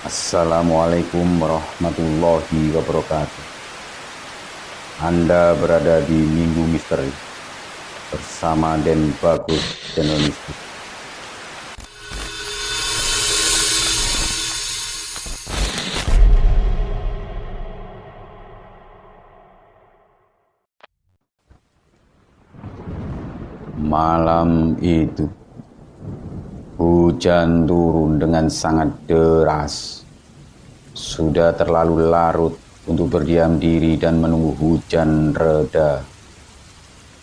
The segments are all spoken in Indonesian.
Assalamualaikum warahmatullahi wabarakatuh. Anda berada di Minggu Misteri bersama Den Bagus Channel Mistis. Malam itu hujan turun dengan sangat deras. Sudah terlalu larut untuk berdiam diri dan menunggu hujan reda.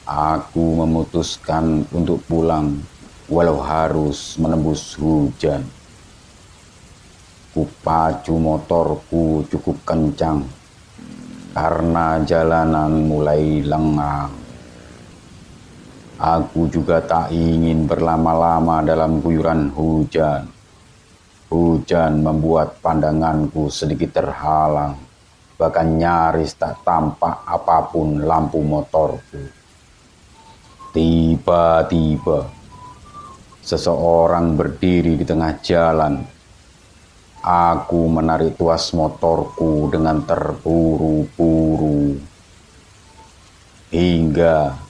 Aku memutuskan untuk pulang walau harus menembus hujan. Kupacu motorku cukup kencang karena jalanan mulai lengang. Aku juga tak ingin berlama-lama dalam guyuran hujan. Hujan membuat pandanganku sedikit terhalang, bahkan nyaris tak tampak apapun lampu motorku. Tiba-tiba, seseorang berdiri di tengah jalan. Aku menarik tuas motorku dengan terburu-buru. Hingga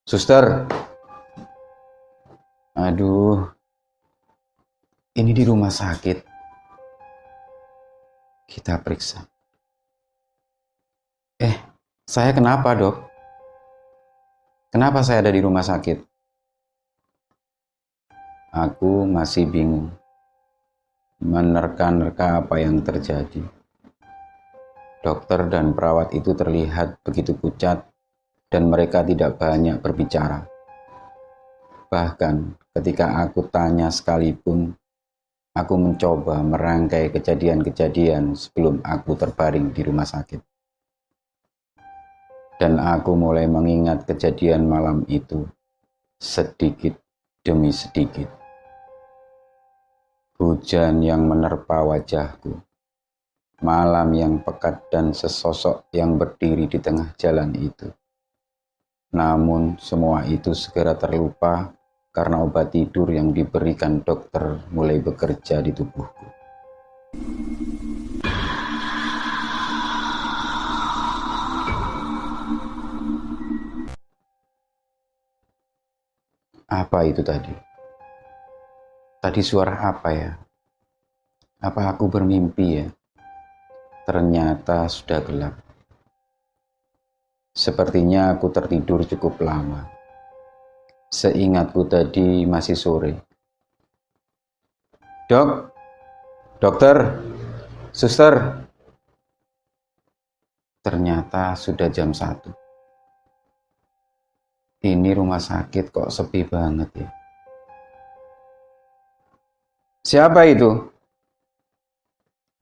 Suster. Aduh, ini di rumah sakit. Kita periksa. Saya kenapa, Dok? Kenapa saya ada di rumah sakit? Aku masih bingung. Menerka-nerka apa yang terjadi. Dokter dan perawat itu terlihat begitu pucat dan mereka tidak banyak berbicara. Bahkan ketika aku tanya sekalipun, aku mencoba merangkai kejadian-kejadian sebelum aku terbaring di rumah sakit. Dan aku mulai mengingat kejadian malam itu sedikit demi sedikit. Hujan yang menerpa wajahku. Malam yang pekat dan sesosok yang berdiri di tengah jalan itu. Namun semua itu segera terlupa karena obat tidur yang diberikan dokter mulai bekerja di tubuhku. Apa itu tadi? Tadi suara apa ya? Apa aku bermimpi ya? Ternyata sudah gelap. Sepertinya aku tertidur cukup lama. Seingatku tadi masih sore. Dokter, suster. Ternyata sudah jam 1. Ini rumah sakit kok sepi banget ya. Siapa itu?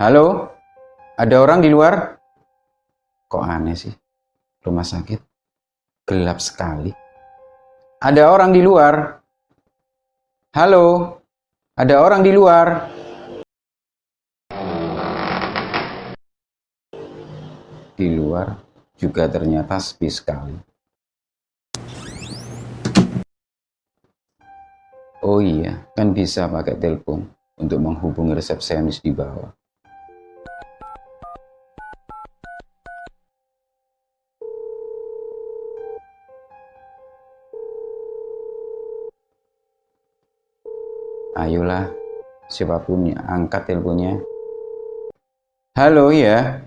Halo? Ada orang di luar? Kok aneh sih? Rumah sakit gelap sekali. Ada orang di luar? Halo? Ada orang di luar? Di luar juga ternyata sepi sekali. Oh iya, kan bisa pakai telepon untuk menghubungi resepsionis di bawah. Ayolah, siapapun yang angkat teleponnya. Halo ya,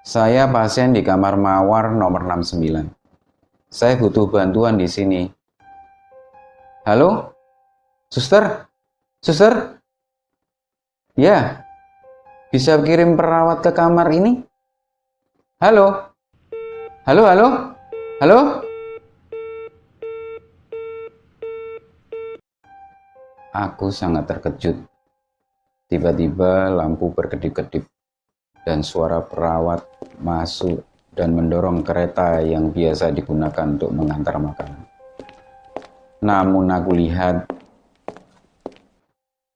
saya pasien di kamar mawar nomor 69. Saya butuh bantuan di sini. Halo, suster? Suster? Ya, bisa kirim perawat ke kamar ini? Halo? Halo, halo? Halo? Aku sangat terkejut. Tiba-tiba lampu berkedip-kedip dan suara perawat masuk dan mendorong kereta yang biasa digunakan untuk mengantar makanan. Namun aku lihat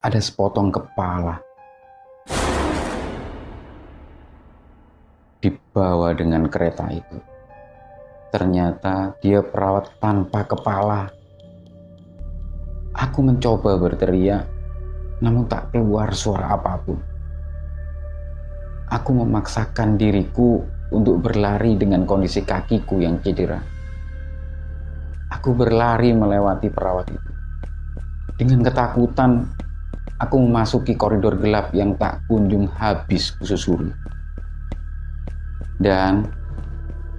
ada sepotong kepala bawa dengan kereta itu. Ternyata dia perawat tanpa kepala. Aku mencoba berteriak, namun tak keluar suara apapun. Aku memaksakan diriku untuk berlari dengan kondisi kakiku yang cedera. Aku berlari melewati perawat itu. Dengan ketakutan, aku memasuki koridor gelap yang tak kunjung habis kususuri. Dan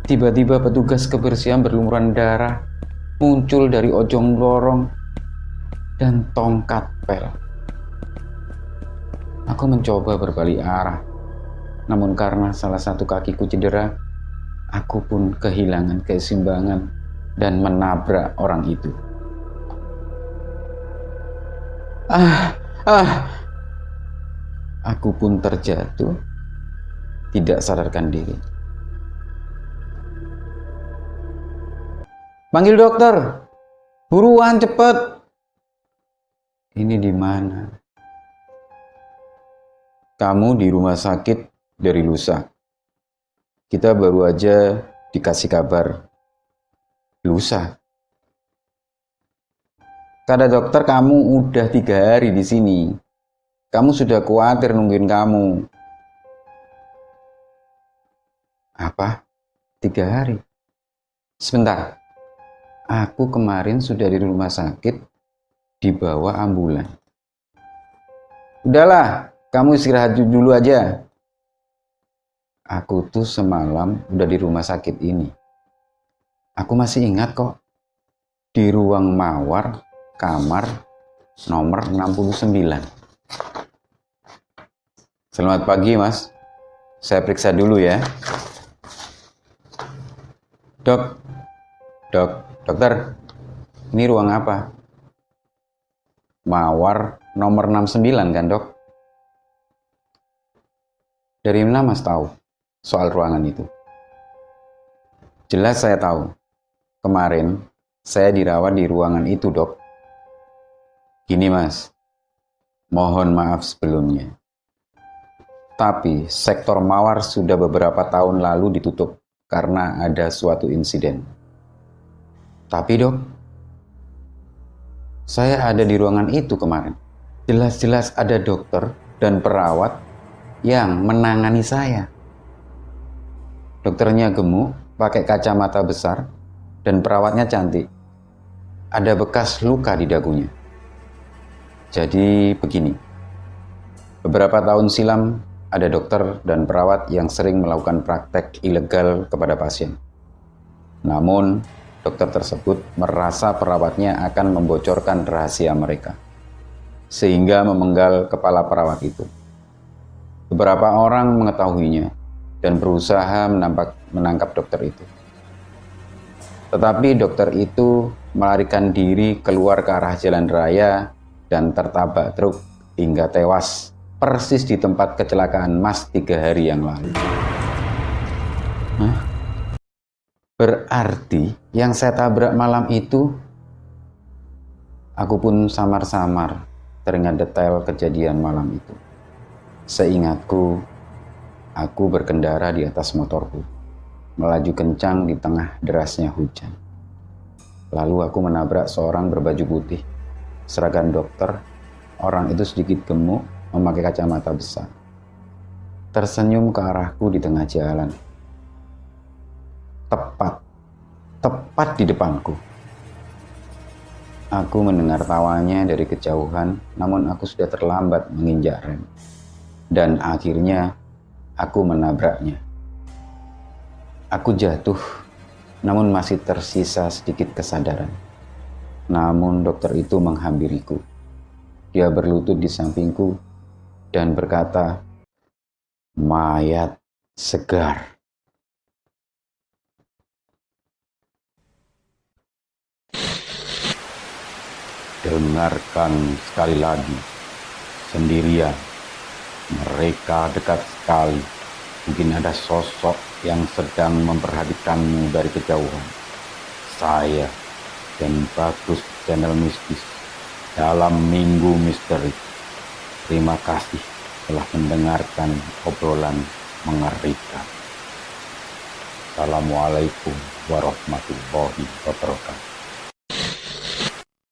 tiba-tiba petugas kebersihan berlumuran darah muncul dari ojong lorong dan tongkat pel. Aku mencoba berbalik arah, namun karena salah satu kakiku cedera, aku pun kehilangan keseimbangan dan menabrak orang itu. Aku pun terjatuh, tidak sadarkan diri. Panggil dokter, buruan cepet. Ini di mana? Kamu di rumah sakit dari lusa. Kita baru aja dikasih kabar. Lusa. Kata dokter kamu udah 3 hari di sini. Kamu sudah khawatir nungguin kamu. Apa? 3 hari? Sebentar. Aku kemarin sudah di rumah sakit dibawa ambulan. Udahlah, kamu istirahat dulu aja. Aku tuh semalam udah di rumah sakit ini. Aku masih ingat kok. Di ruang mawar, kamar nomor 69. Selamat pagi, Mas. Saya periksa dulu ya. Dokter, ini ruang apa? Mawar nomor 69 kan, Dok? Dari mana Mas tahu soal ruangan itu? Jelas saya tahu. Kemarin saya dirawat di ruangan itu, Dok. Gini, Mas. Mohon maaf sebelumnya. Tapi sektor mawar sudah beberapa tahun lalu ditutup karena ada suatu insiden. Tapi Dok, saya ada di ruangan itu kemarin. Jelas-jelas ada dokter dan perawat yang menangani saya. Dokternya gemuk, pakai kacamata besar, dan perawatnya cantik. Ada bekas luka di dagunya. Jadi begini, beberapa tahun silam ada dokter dan perawat yang sering melakukan praktek ilegal kepada pasien. Namun, dokter tersebut merasa perawatnya akan membocorkan rahasia mereka, sehingga memenggal kepala perawat itu. Beberapa orang mengetahuinya dan berusaha menangkap dokter itu. Tetapi dokter itu melarikan diri keluar ke arah jalan raya dan tertabrak truk hingga tewas persis di tempat kecelakaan Mas 3 hari yang lalu. Hah? Berarti yang saya tabrak malam itu, aku pun samar-samar teringat detail kejadian malam itu. Seingatku, aku berkendara di atas motorku, melaju kencang di tengah derasnya hujan. Lalu aku menabrak seorang berbaju putih, seragam dokter. Orang itu sedikit gemuk, memakai kacamata besar. Tersenyum ke arahku di tengah jalan. Tepat di depanku. Aku mendengar tawanya dari kejauhan, namun aku sudah terlambat menginjak rem. Dan akhirnya aku menabraknya. Aku jatuh, namun masih tersisa sedikit kesadaran. Namun dokter itu menghampiriku. Dia berlutut di sampingku dan berkata, "Mayat segar." Dengarkan sekali lagi, sendirian. Mereka dekat sekali. Mungkin ada sosok yang sedang memperhatikanmu dari kejauhan. Saya dan Bagus Channel Mistis dalam Minggu Misteri. Terima kasih telah mendengarkan obrolan mengerikan. Assalamualaikum warahmatullahi wabarakatuh.